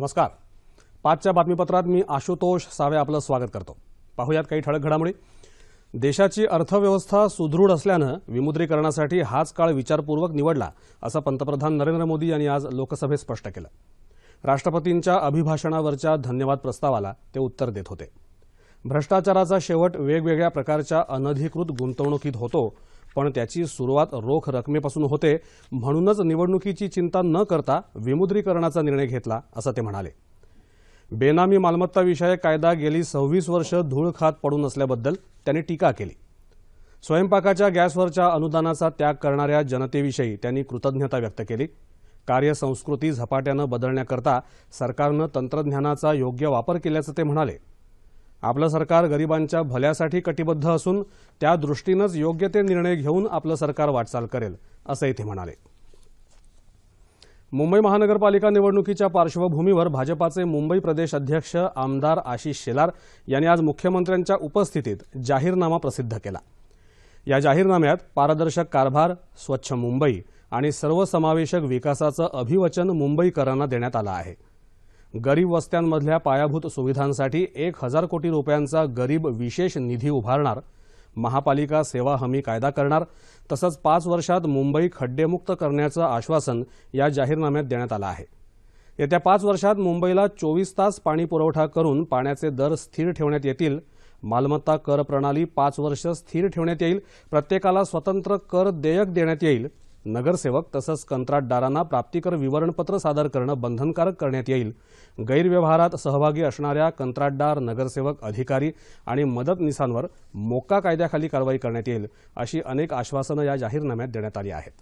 नमस्कार. पाचच्या बातमीपत्रात मी आशुतोष सावे आपलं स्वागत करतो. पाहूयात काही ठळक घडामोडी. देशाची अर्थव्यवस्था सुदृढ असल्यानं विमुद्रीकरणासाठी हाच काळ विचारपूर्वक निवडला असं पंतप्रधान नरेंद्र मोदी यांनी आज लोकसभेत स्पष्ट केलं. राष्ट्रपतींच्या अभिभाषणावरच्या धन्यवाद प्रस्तावाला ते उत्तर देत होते. भ्रष्टाचाराचा शेवट वेगवेगळ्या प्रकारच्या अनधिकृत गुंतवणुकीत होतो, पण त्याची सुरुवात रोख रकमेपासून होते. म्हणूनच निवडणुकीची चिंता न करता विमुद्रीकरणाचा निर्णय घेतला असं ते म्हणाले. बेनामी मालमत्ता विषयक कायदा गेली 26 वर्ष धूळ खात पडून असल्याबद्दल त्यांनी टीका केली. स्वयंपाकाच्या गॅसवरच्या अनुदानाचा त्याग करणाऱ्या जनतेविषयी त्यांनी कृतज्ञता व्यक्त केली. कार्यसंस्कृती झपाट्यानं बदलण्याकरता सरकारनं तंत्रज्ञानाचा योग्य वापर केल्याचं ते म्हणाले. आपलं सरकार गरिबांच्या भल्यासाठी कटिबद्ध असून त्या दृष्टीनंच योग्य ते निर्णय घेऊन आपलं सरकार वाटचाल करेल असंही ते म्हणाले. मुंबई महानगरपालिका निवडणुकीच्या पार्श्वभूमीवर भाजपाचे मुंबई प्रदेश अध्यक्ष आमदार आशिष शेलार यांनी आज मुख्यमंत्र्यांच्या उपस्थितीत जाहीरनामा प्रसिद्ध केला. या जाहीरनाम्यात पारदर्शक कारभार, स्वच्छ मुंबई आणि सर्वसमावेशक विकासाचं अभिवचन मुंबईकरांना देण्यात आलं आहे. गरीब वस्त्यांमधल्या पायाभूत सुविधांसाठी 1000 कोटी रुपयांचा गरीब विशेष निधी उभारणार, महापालिका सेवा हमी कायदा करणार, तसंच 5 वर्षात मुंबई खड्डेमुक्त करण्याचं आश्वासन या जाहीरनाम्यात देण्यात आलं आहे. येत्या 5 वर्षात मुंबईला 24 तास पाणी पुरवठा करून पाण्याचे दर स्थिर ठेवण्यात येतील. मालमत्ता कर प्रणाली 5 वर्ष स्थिर ठेवण्यात येईल. प्रत्येकाला स्वतंत्र कर देयक देण्यात येईल. नगरसेवक तसंच कंत्राटदारांना प्राप्तिकर विवरणपत्र सादर करणं बंधनकारक करण्यात येईल. गैरव्यवहारात सहभागी असणाऱ्या कंत्राटदार, नगरसेवक, अधिकारी आणि मदतनीसांवर मोक्का कायद्याखाली कारवाई करण्यात येईल. अशी अनेक आश्वासनं या जाहीरनाम्यात देण्यात आली आहेत.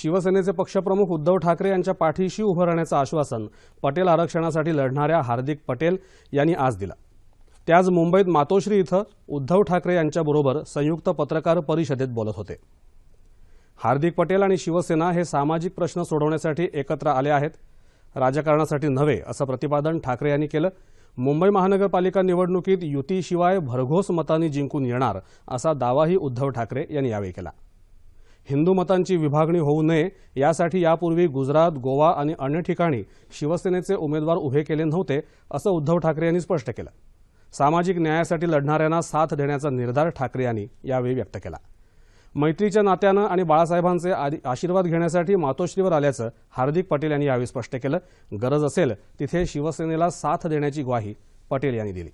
शिवसेनेचे पक्षप्रमुख उद्धव ठाकरे यांच्या पाठीशी उभं राहण्याचं आश्वासन पटेल आरक्षणासाठी लढणाऱ्या हार्दिक पटेल यांनी आज दिलं. ते आज मुंबईत मातोश्री इथं उद्धव ठाकरे यांच्याबरोबर संयुक्त पत्रकार परिषदेत बोलत होते. हार्दिक पटेल आणि शिवसेना हे सामाजिक प्रश्न सोडवण्यासाठी एकत्र आले आहेत, राजकारणासाठी नव्हे असं प्रतिपादन ठाकरे यांनी केलं. मुंबई महानगरपालिका निवडणुकीत युतीशिवाय भरघोस मतांनी जिंकून येणार असा दावाही उद्धव ठाकरे यांनी यावेळी केला. हिंदू मतांची विभागणी होऊ नये यासाठी यापूर्वी गुजरात, गोवा आणि अन्य ठिकाणी शिवसेनेचे उमेदवार उभे केले नव्हते असं उद्धव ठाकरे यांनी स्पष्ट केलं. सामाजिक न्यायासाठी लढणाऱ्यांना साथ देण्याचा निर्धार ठाकरे यांनी यावेळी व्यक्त केला. मैत्रीच्या नात्यानं आणि बाळासाहेबांचे आशीर्वाद घेण्यासाठी मातोश्रीवर आल्याचं हार्दिक पटेल यांनी यावेळी स्पष्ट केलं. गरज असेल तिथे शिवसेनेला साथ देण्याची ग्वाही पटेल यांनी दिली.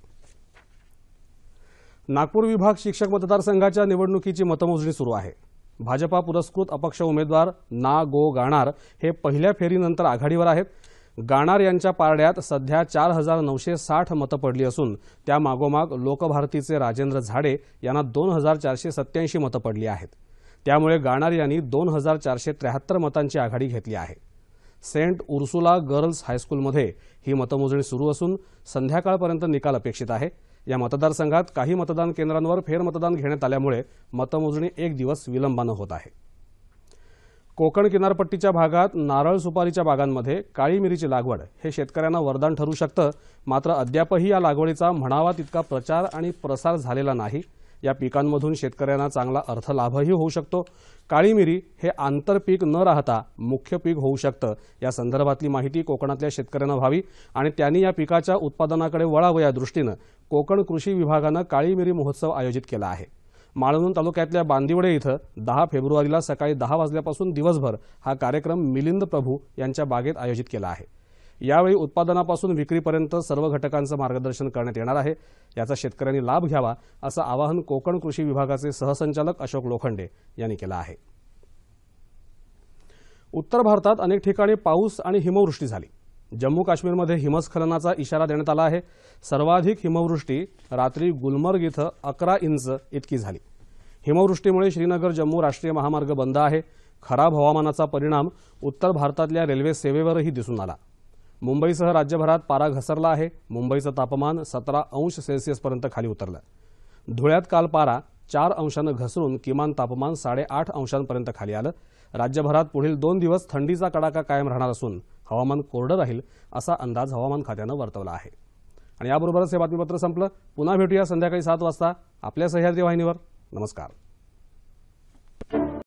नागपूर विभाग शिक्षक मतदारसंघाच्या निवडणुकीची मतमोजणी सुरू आहे. भाजपा पुरस्कृत अपक्ष उमेदवार ना. गो. गाणार हे पहिल्या फेरीनंतर आघाडीवर आहेत. गाणार यांच्या पारड्यात सध्या 4960 मतं पडली असून त्या मागोमाग लोकभारतीचे राजेंद्र झाडे यांना 2487 मतं पडली आहेत. त्यामुळे गाणार यांनी 2473 मतांची आघाडी घेतली आहे. सेंट उर्सुला गर्ल्स हायस्कूलमध्ये ही मतमोजणी सुरू असून संध्याकाळपर्यंत निकाल अपेक्षित आहे. या मतदारसंघात काही मतदान केंद्रांवर फेरमतदान घेण्यात आल्यामुळे मतमोजणी 1 दिवस विलंबानं होत आहे. कोकण किनारपट्टीच्या भागात नारळ सुपारीच्या बागांमध्ये काळी मिरीची लागवड हे शेतकऱ्यांना वरदान ठरू शकतं. मात्र अद्यापही या लागवडीचा म्हणावा तितका प्रचार आणि प्रसार झालेला नाही. या पिकांमधून शेतकऱ्यांना चांगला अर्थलाभही होऊ शकतो. काळी मिरी हे आंतरपीक न राहता मुख्य पीक होऊ शकतं. या संदर्भातली माहिती कोकणातल्या शेतकऱ्यांना व्हावी आणि त्यांनी या पिकाच्या उत्पादनाकडे वळावं या दृष्टीनं कोकण कृषी विभागानं काळी मिरी महोत्सव आयोजित केला आहे. माळवण तालुक्यातल्या बांदिवडे इथं 10 फेब्रुवारीला सकाळी 10 वाजल्यापासून दिवसभर हा कार्यक्रम मिलिंद प्रभू यांच्या बागेत आयोजित केला आहे. यावेळी उत्पादनापासून विक्रीपर्यंत सर्व घटकांचं मार्गदर्शन करण्यात येणार आहे. याचा शेतकऱ्यांनी लाभ घ्यावा असं आवाहन कोकण कृषी विभागाचे सहसंचालक अशोक लोखंडे यांनी केलं आहे. उत्तर भारतात अनेक ठिकाणी पाऊस आणि हिमवृष्टी झाली. जम्मू काश्मीरमध्ये हिमस्खलनाचा इशारा देण्यात आला आहे. सर्वाधिक हिमवृष्टी रात्री गुलमर्ग इथं 11 इंच इतकी झाली. हिमवृष्टीमुळे श्रीनगर जम्मू राष्ट्रीय महामार्ग बंद आहे. खराब हवामानाचा परिणाम उत्तर भारतातल्या रेल्वे सेवेवरही दिसून आला. मुंबईसह राज्यभरात पारा घसरला आहे. मुंबईचं तापमान 17 अंश सेल्सिअसपर्यंत खाली उतरलं. धुळ्यात काल पारा 4 अंशानं घसरून किमान तापमान 8.5 अंशांपर्यंत खाली आलं. राज्यभरात पुढील 2 दिवस थंडीचा कडाका कायम राहणार असून हवामान कोरडं राहील असा अंदाज हवामान खात्यानं वर्तवला आहे. आणि याबरोबरच हे बातमीपत्र संपलं. पुन्हा भेटूया संध्याकाळी 7 वाजता आपल्या सह्याद्री वाहिनीवर. नमस्कार.